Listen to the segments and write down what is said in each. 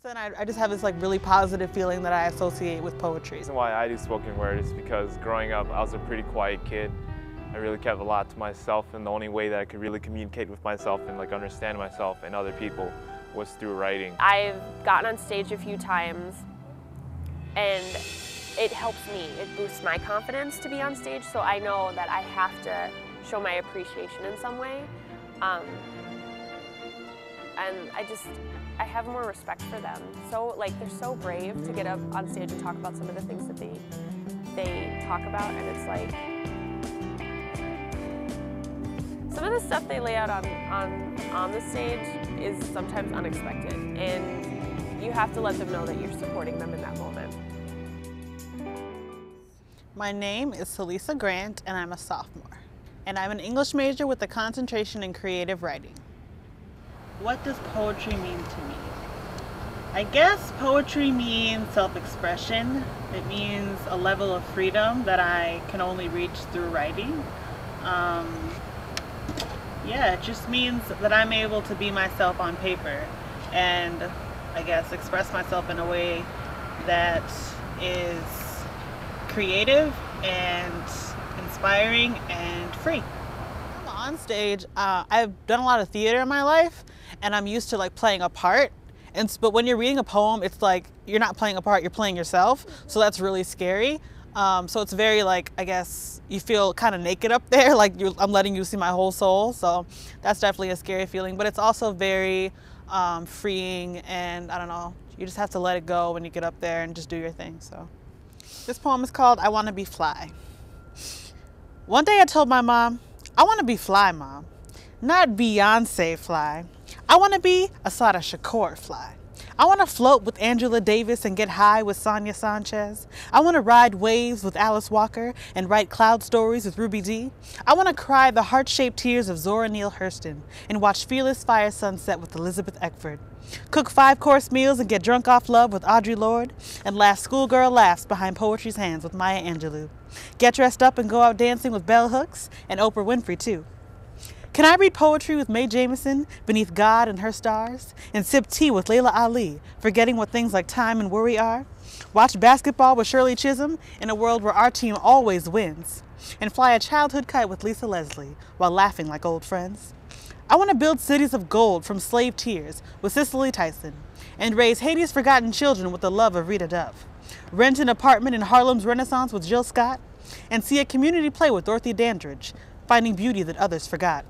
reason, I just have this like really positive feeling that I associate with poetry. The reason why I do spoken word is because growing up, I was a pretty quiet kid. I really kept a lot to myself, and the only way that I could really communicate with myself and like understand myself and other people was through writing. I've gotten on stage a few times, and it helps me. It boosts my confidence to be on stage, so I know that I have to show my appreciation in some way. And I have more respect for them. So like, they're so brave to get up on stage and talk about some of the things that they talk about, and it's like, some of the stuff they lay out on the stage is sometimes unexpected, and you have to let them know that you're supporting them in that moment. My name is Celisa Grant, and I'm a sophomore. And I'm an English major with a concentration in creative writing. What does poetry mean to me? I guess poetry means self-expression. It means a level of freedom that I can only reach through writing. Yeah, it just means that I'm able to be myself on paper and I guess express myself in a way that is creative and inspiring and free. On stage, I've done a lot of theater in my life, and I'm used to like playing a part. But when you're reading a poem, it's like you're not playing a part, you're playing yourself. So that's really scary. So it's very like, I guess you feel kind of naked up there, like I'm letting you see my whole soul. So that's definitely a scary feeling, but it's also very freeing, and I don't know, you just have to let it go when you get up there and just do your thing. So this poem is called I Want to Be Fly. One day I told my mom, I want to be fly, Mom, not Beyonce fly. I want to be Asada Shakur fly. I want to float with Angela Davis and get high with Sonia Sanchez. I want to ride waves with Alice Walker and write cloud stories with Ruby Dee. I want to cry the heart-shaped tears of Zora Neale Hurston and watch Fearless Fire Sunset with Elizabeth Eckford. Cook 5-course meals and get drunk off love with Audre Lorde, and laugh schoolgirl laughs behind poetry's hands with Maya Angelou. Get dressed up and go out dancing with Bell Hooks and Oprah Winfrey too. Can I read poetry with Mae Jemison beneath God and her stars, and sip tea with Layla Ali, forgetting what things like time and worry are? Watch basketball with Shirley Chisholm in a world where our team always wins, and fly a childhood kite with Lisa Leslie while laughing like old friends? I want to build cities of gold from slave tears with Cicely Tyson, and raise Haiti's forgotten children with the love of Rita Dove. Rent an apartment in Harlem's Renaissance with Jill Scott, and see a community play with Dorothy Dandridge, finding beauty that others forgot.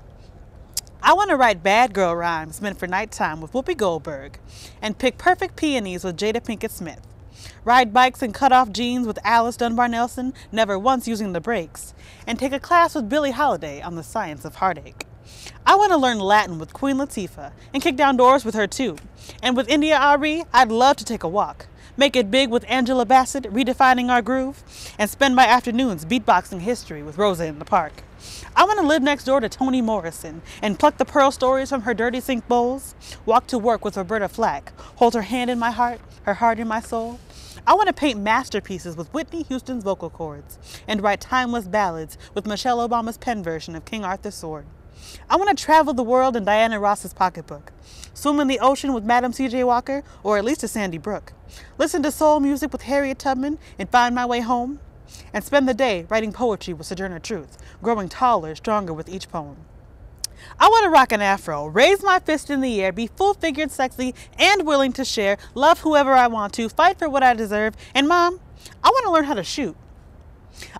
I want to write bad girl rhymes meant for nighttime with Whoopi Goldberg, and pick perfect peonies with Jada Pinkett Smith. Ride bikes in cut-off jeans with Alice Dunbar Nelson, never once using the brakes, and take a class with Billie Holiday on the science of heartache. I want to learn Latin with Queen Latifah and kick down doors with her too. And with India Ari, I'd love to take a walk. Make it big with Angela Bassett, redefining our groove, and spend my afternoons beatboxing history with Rosa in the park. I want to live next door to Toni Morrison and pluck the pearl stories from her dirty sink bowls, walk to work with Roberta Flack, hold her hand in my heart, her heart in my soul. I want to paint masterpieces with Whitney Houston's vocal cords and write timeless ballads with Michelle Obama's pen version of King Arthur's sword. I want to travel the world in Diana Ross's pocketbook, swim in the ocean with Madam C.J. Walker, or at least a Sandy Brook, listen to soul music with Harriet Tubman and find my way home, and spend the day writing poetry with Sojourner Truth, growing taller, stronger with each poem. I want to rock an afro, raise my fist in the air, be full-figured, sexy, and willing to share, love whoever I want to, fight for what I deserve, and Mom, I want to learn how to shoot.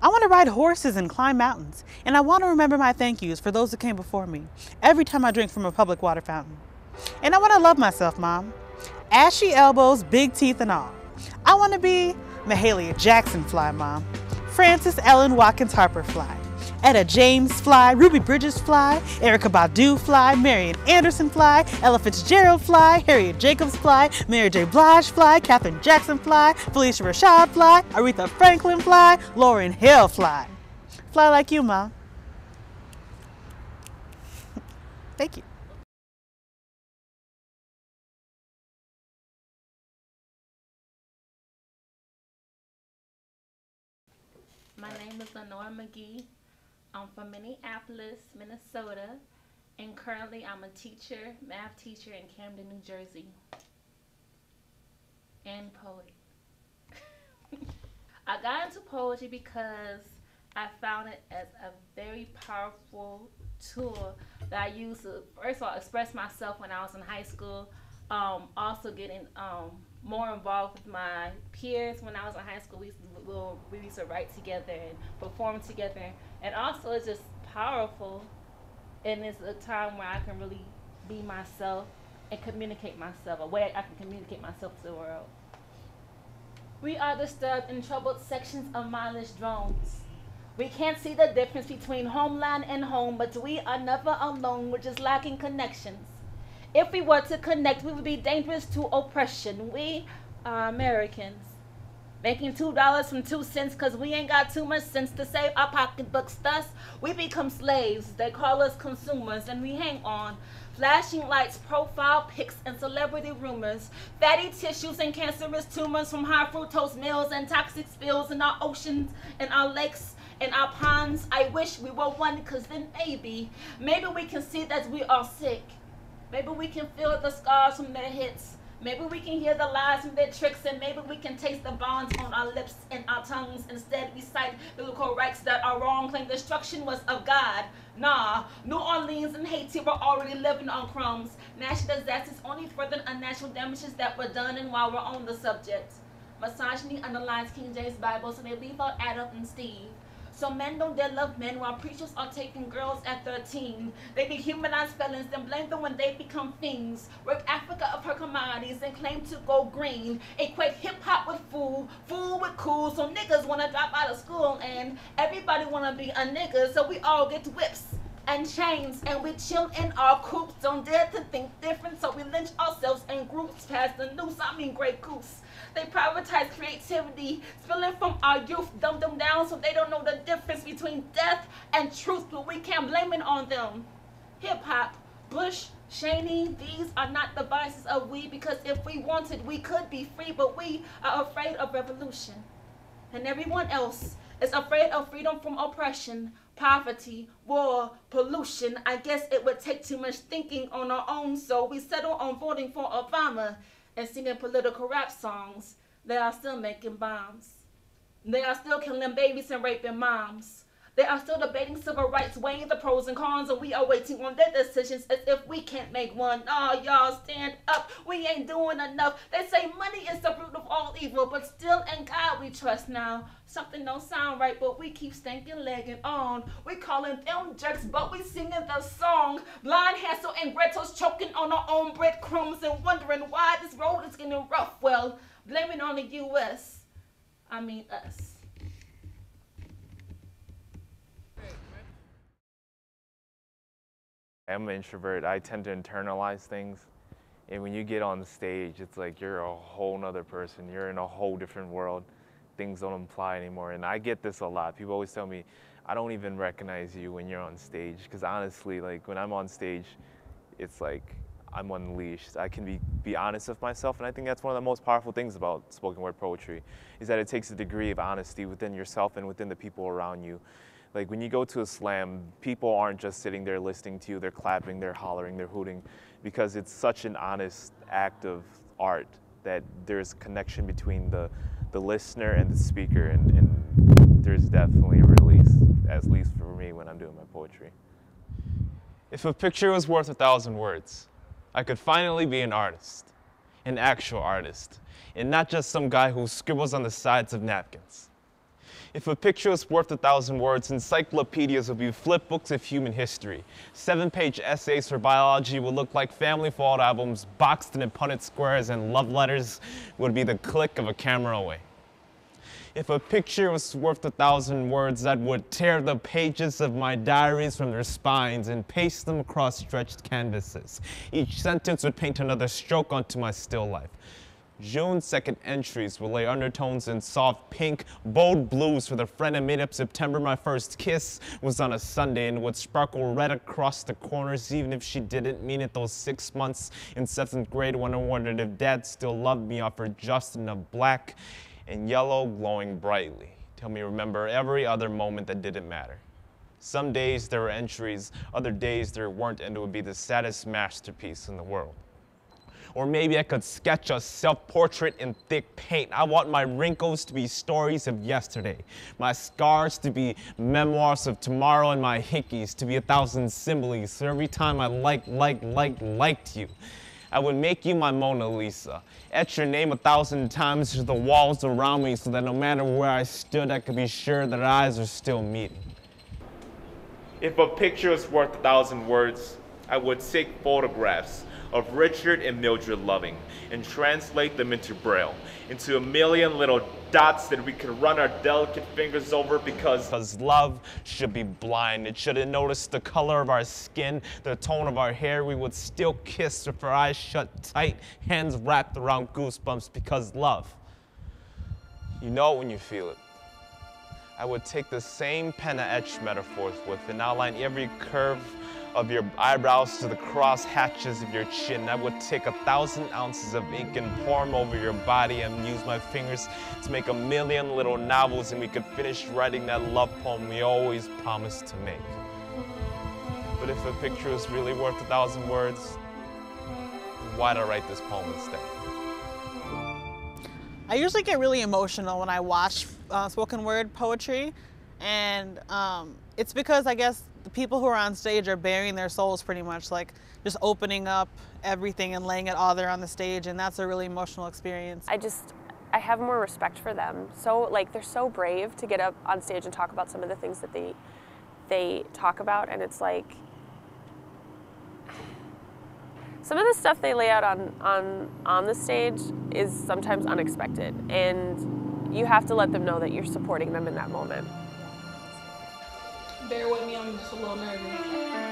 I want to ride horses and climb mountains, and I want to remember my thank yous for those that came before me every time I drink from a public water fountain. And I want to love myself, Mom. Ashy elbows, big teeth and all. I want to be Mahalia Jackson fly, Mom. Frances Ellen Watkins Harper fly. Etta James fly, Ruby Bridges fly, Erykah Badu fly, Marian Anderson fly, Ella Fitzgerald fly, Harriet Jacobs fly, Mary J. Blige fly, Katherine Jackson fly, Felicia Rashad fly, Aretha Franklin fly, Lauryn Hill fly. Fly like you, Mom. Thank you. My name is Lenore McGee. I'm from Minneapolis, Minnesota, and currently I'm a teacher, math teacher in Camden, New Jersey. and poet. I got into poetry because I found it as a very powerful tool that I used to, first of all, express myself when I was in high school. Also getting more involved with my peers when I was in high school. We used to write together and perform together. And also it's just powerful, and it's a time where I can really be myself and communicate myself, a way I can communicate myself to the world. We are disturbed and troubled sections of mindless drones. We can't see the difference between homeland and home, but we are never alone, we're just lacking connections. If we were to connect, we would be dangerous to oppression. We are Americans, making $2 from 2 cents because we ain't got too much sense to save our pocketbooks. Thus, we become slaves. They call us consumers, and we hang on. Flashing lights, profile pics, and celebrity rumors. Fatty tissues and cancerous tumors from high fructose meals and toxic spills in our oceans and our lakes and our ponds. I wish we were one, because then maybe we can see that we are sick. Maybe we can feel the scars from their hits. Maybe we can hear the lies from their tricks, and maybe we can taste the bonds on our lips and our tongues. Instead, we cite biblical rights that are wrong, claim destruction was of God. Nah, New Orleans and Haiti were already living on crumbs. Natural disasters only further unnatural damages that were done. And while we're on the subject, misogyny underlines King James Bible, so they leave out Adam and Steve. So men don't dare love men, while preachers are taking girls at 13. They dehumanize felons, then blame them when they become fiends. Work Africa of her commodities and claim to go green. Equate hip-hop with fool with cool. So niggas want to drop out of school, and everybody want to be a nigga. So we all get whips and chains, and we chill in our coops. Don't dare to think different, so we lynch ourselves in groups. Past the noose, I mean Grey Goose. They privatize creativity, spilling from our youth, dumb them down so they don't know the difference between death and truth, but we can't blame it on them. Hip-hop, Bush, Shaney, these are not the vices of we, because if we wanted, we could be free, but we are afraid of revolution. And everyone else is afraid of freedom from oppression, poverty, war, pollution. I guess it would take too much thinking on our own, so we settle on voting for Obama and singing political rap songs. They are still making bombs. They are still killing babies and raping moms. They are still debating civil rights, weighing the pros and cons, and we are waiting on their decisions as if we can't make one. Oh, y'all stand up. We ain't doing enough. They say money is the root of all evil, but still in God we trust now. Something don't sound right, but we keep stinking legging on. We calling them jerks, but we singing the song. Blind Hansel and Gretel's choking on our own breadcrumbs and wondering why this road is getting rough. Well, blame it on the U.S. I mean us. I'm an introvert. I tend to internalize things. And when you get on stage, it's like you're a whole nother person. You're in a whole different world. Things don't apply anymore. And I get this a lot. People always tell me, I don't even recognize you when you're on stage. Because honestly, like when I'm on stage, it's like I'm unleashed. I can be honest with myself. And I think that's one of the most powerful things about spoken word poetry, is that it takes a degree of honesty within yourself and within the people around you. Like when you go to a slam, people aren't just sitting there listening to you, they're clapping, they're hollering, they're hooting, because it's such an honest act of art that there's connection between the listener and the speaker, and there's definitely a release, at least for me when I'm doing my poetry. If a picture was worth 1,000 words, I could finally be an artist, an actual artist, and not just some guy who scribbles on the sides of napkins. If a picture was worth 1,000 words, encyclopedias would be flip books of human history. 7-page essays for biology would look like family photo albums boxed in Punnett squares, and love letters would be the click of a camera away. If a picture was worth 1,000 words, I would tear the pages of my diaries from their spines and paste them across stretched canvases. Each sentence would paint another stroke onto my still life. June 2nd entries will lay undertones in soft pink, bold blues for the friend I made up September. My first kiss was on a Sunday and would sparkle red across the corners, even if she didn't mean it. Those 6 months in 7th grade when I wondered if Dad still loved me, offered just enough black and yellow glowing brightly. Tell me remember every other moment that didn't matter. Some days there were entries, other days there weren't, and it would be the saddest masterpiece in the world. Or maybe I could sketch a self-portrait in thick paint. I want my wrinkles to be stories of yesterday, my scars to be memoirs of tomorrow, and my hickeys to be 1,000 similes. So every time I liked you, I would make you my Mona Lisa. Etch your name 1,000 times to the walls around me so that no matter where I stood, I could be sure that our eyes are still meeting. If a picture is worth 1,000 words, I would take photographs of Richard and Mildred Loving and translate them into Braille, into a million little dots that we could run our delicate fingers over because love should be blind. It shouldn't notice the color of our skin, the tone of our hair. We would still kiss with our eyes shut tight, hands wrapped around goosebumps, because love, you know when you feel it. I would take the same pen I etched metaphors with and outline every curve of your eyebrows to the cross hatches of your chin. I would take 1,000 ounces of ink and pour them over your body and use my fingers to make a million little novels, and we could finish writing that love poem we always promised to make. But if a picture is really worth 1,000 words, why'd I write this poem instead? I usually get really emotional when I watch spoken word poetry, and it's because I guess the people who are on stage are bearing their souls pretty much, like just opening up everything and laying it all there on the stage, and that's a really emotional experience. I have more respect for them. So like, they're so brave to get up on stage and talk about some of the things that they talk about, and it's like, some of the stuff they lay out on the stage is sometimes unexpected, and you have to let them know that you're supporting them in that moment. Bear with me, I'm just a little nervous.